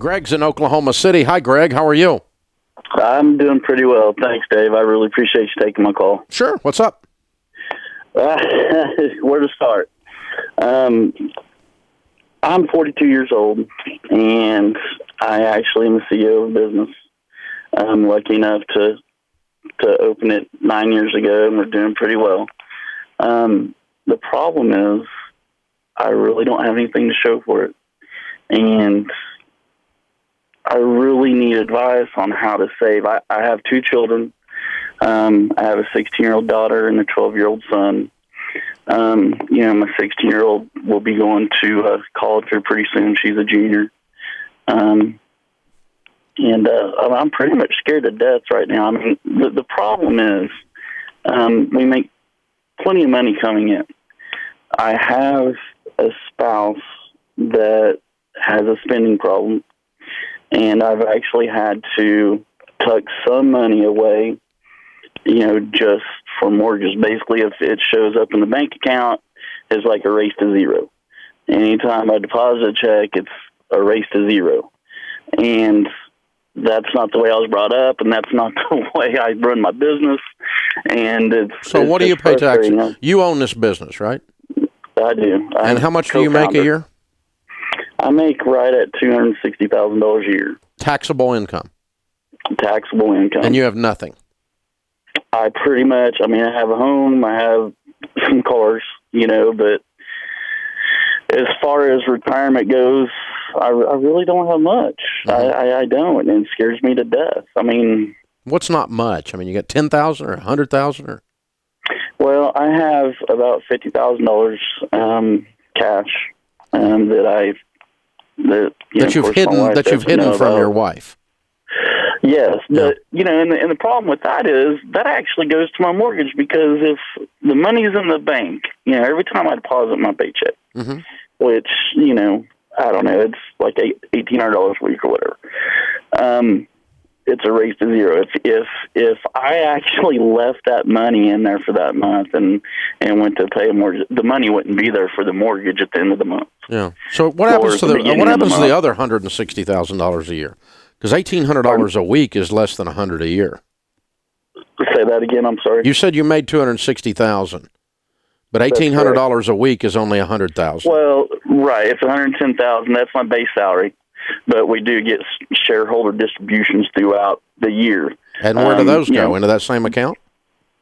Greg's in Oklahoma City. Hi, Greg. How are you? I'm doing pretty well. Thanks, Dave. I really appreciate you taking my call. Sure. What's up? Where to start? I'm 42 years old, and I actually am the CEO of a business. I'm lucky enough to open it 9 years ago, and we're doing pretty well. The problem is I really don't have anything to show for it, and I really need advice on how to save. I have two children. I have a 16-year-old daughter and a 12-year-old son. My 16-year-old will be going to college here pretty soon. She's a junior. I'm pretty much scared to death right now. I mean, the problem is we make plenty of money coming in. I have a spouse that has a spending problem, and I've actually had to tuck some money away, just for mortgage. Basically, if it shows up in the bank account, it's like erased to zero. Anytime I deposit a check, it's erased to zero. And that's not the way I was brought up, and that's not the way I run my business. And So what do you pay taxes? You own this business, right? I do. And how much do you make a year? I make right at $260,000 a year. Taxable income? Taxable income. And you have nothing? I have a home, I have some cars, but as far as retirement goes, I really don't have much. Mm-hmm. I don't, and it scares me to death. I mean... What's not much? I mean, you got $10,000 or $100,000 or... Well, I have about $50,000 cash that you've hidden from your wife. Yes, but and the problem with that is that actually goes to my mortgage, because if the money's in the bank, every time I deposit my paycheck, mm-hmm. which I don't know, it's like $1,800 a week or whatever. It's erased to zero. If I actually left that money in there for that month and went to pay a mortgage, the money wouldn't be there for the mortgage at the end of the month. Yeah. So what happens to the other $160,000 a year? Because $1,800 a week is less than $100 a year. Say that again. I'm sorry. You said you made $260,000, but $1,800 a week is only $100,000. Well, right. It's $110,000. That's my base salary, but we do get shareholder distributions throughout the year. And where do those go? Into that same account?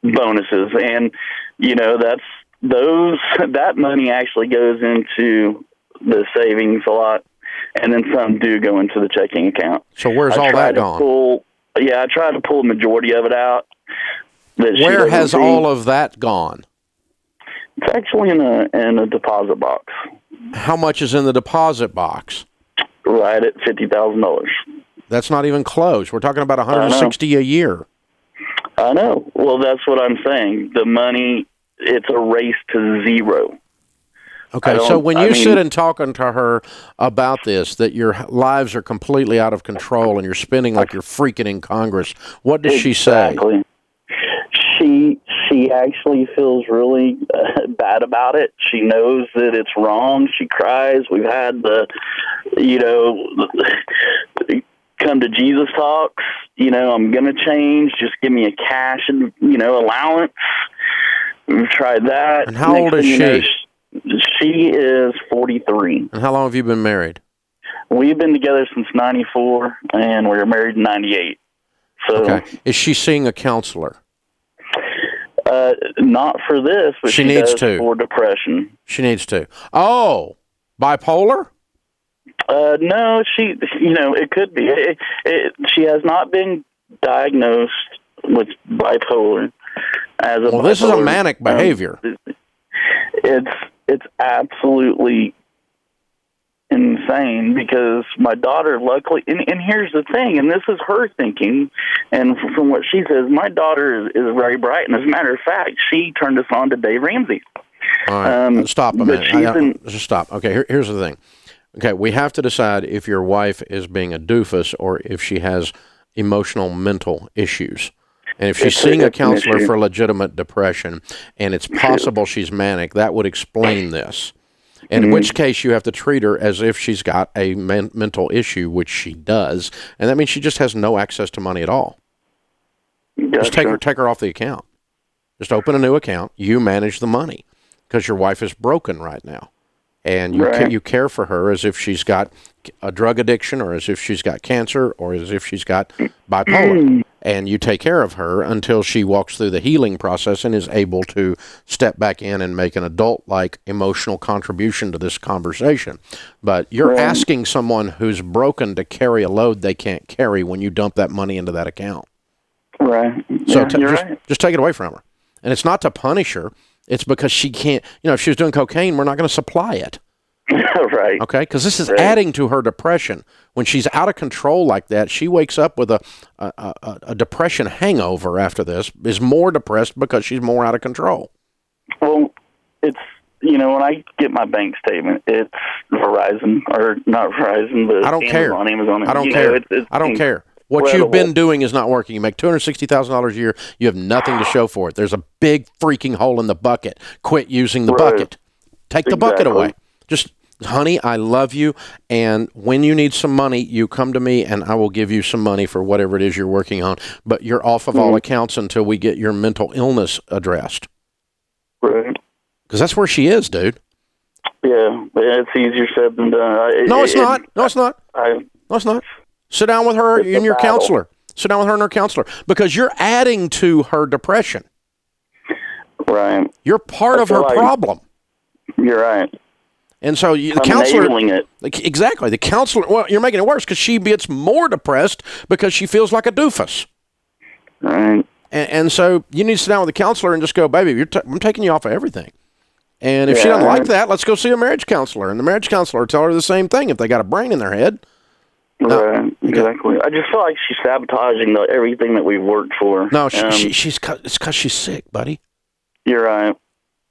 Bonuses, and that money actually goes into the savings a lot. And then some do go into the checking account. So where's all that gone? I tried to pull the majority of it out. Where has all of that gone? It's actually in a deposit box. How much is in the deposit box? Right at $50,000. That's not even close. We're talking about $160 a year. I know. Well, that's what I'm saying. The money, it's erased to zero. Okay, so when you sit and talking to her about this, that your lives are completely out of control and you're spending like you're freaking in Congress, what does she say? She actually feels really bad about it. She knows that it's wrong. She cries. We've had the come to Jesus talks. I'm going to change. Just give me a cash and allowance. We've tried that. And how old is she? She is 43. And how long have you been married? We've been together since 94, and we were married in 98. So, okay. Is she seeing a counselor? Not for this, but she needs does to. For depression. She needs to. Oh, bipolar? No, it could be. She has not been diagnosed with bipolar. This is a manic behavior. It's absolutely insane, because my daughter, luckily, and here's the thing, and this is her thinking, and from what she says, my daughter is very bright, and as a matter of fact, she turned us on to Dave Ramsey. All right, stop a minute. Just stop. Okay, here's the thing. Okay, we have to decide if your wife is being a doofus or if she has emotional mental issues. And if she's seeing a counselor for legitimate depression, and it's possible she's manic, that would explain this. in which case you have to treat her as if she's got a mental issue, which she does, and that means she just has no access to money at all. Just take her off the account. Just open a new account. You manage the money because your wife is broken right now. And you care for her as if she's got a drug addiction or as if she's got cancer or as if she's got bipolar. And you take care of her until she walks through the healing process and is able to step back in and make an adult-like emotional contribution to this conversation. But you're asking someone who's broken to carry a load they can't carry when you dump that money into that account. Right. So just take it away from her. And it's not to punish her. It's because she can't, if she was doing cocaine, we're not going to supply it. Right. Okay? Because this is adding to her depression. When she's out of control like that, she wakes up with a depression hangover after this, is more depressed because she's more out of control. Well, it's, when I get my bank statement, it's Verizon, or not Verizon, but I don't care. Amazon. I don't care. I don't care. What you've been doing is not working. You make $260,000 a year. You have nothing to show for it. There's a big freaking hole in the bucket. Quit using the bucket. Take the bucket away. Just, honey, I love you, and when you need some money, you come to me, and I will give you some money for whatever it is you're working on. But you're off of all accounts until we get your mental illness addressed. Right. Because that's where she is, dude. Yeah, it's easier said than done. No, it's not. No, it's not. No, it's not. Sit down with her and your counselor. Sit down with her and her counselor. Because you're adding to her depression. Right. You're part of her problem. You're right. And so the counselor... enabling it. Exactly. The counselor... Well, you're making it worse because she gets more depressed because she feels like a doofus. Right. And so you need to sit down with the counselor and just go, baby, I'm taking you off of everything. And if she doesn't like that, let's go see a marriage counselor. And the marriage counselor will tell her the same thing if they got a brain in their head. Right, exactly. I just feel like she's sabotaging everything that we've worked for. No, it's because she's sick, buddy. You're right.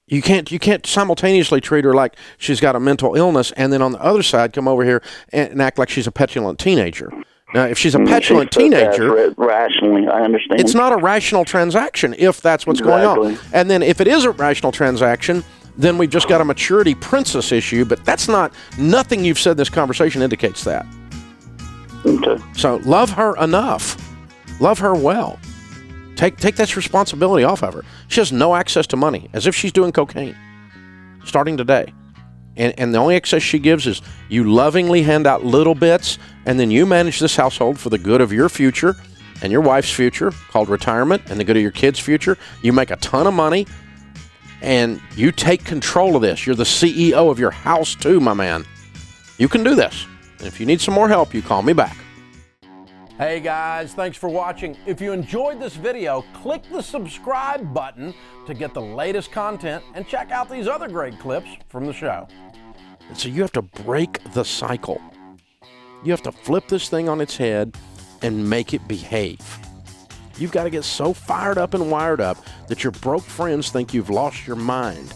You can't simultaneously treat her like she's got a mental illness and then on the other side come over here and act like she's a petulant teenager. Now, if she's a petulant teenager... Rationally, I understand. It's not a rational transaction if that's what's going on. And then if it is a rational transaction, then we've just got a maturity princess issue, but that's not... Nothing you've said in this conversation indicates that. Okay. So love her enough. Love her well. Take that responsibility off of her. She has no access to money, as if she's doing cocaine, starting today. And the only access she gives is you lovingly hand out little bits, and then you manage this household for the good of your future and your wife's future, called retirement, and the good of your kids' future. You make a ton of money, and you take control of this. You're the CEO of your house, too, my man. You can do this. And if you need some more help, you call me back. Hey guys, thanks for watching. If you enjoyed this video, click the subscribe button to get the latest content and check out these other great clips from the show. And so you have to break the cycle. You have to flip this thing on its head and make it behave. You've got to get so fired up and wired up that your broke friends think you've lost your mind.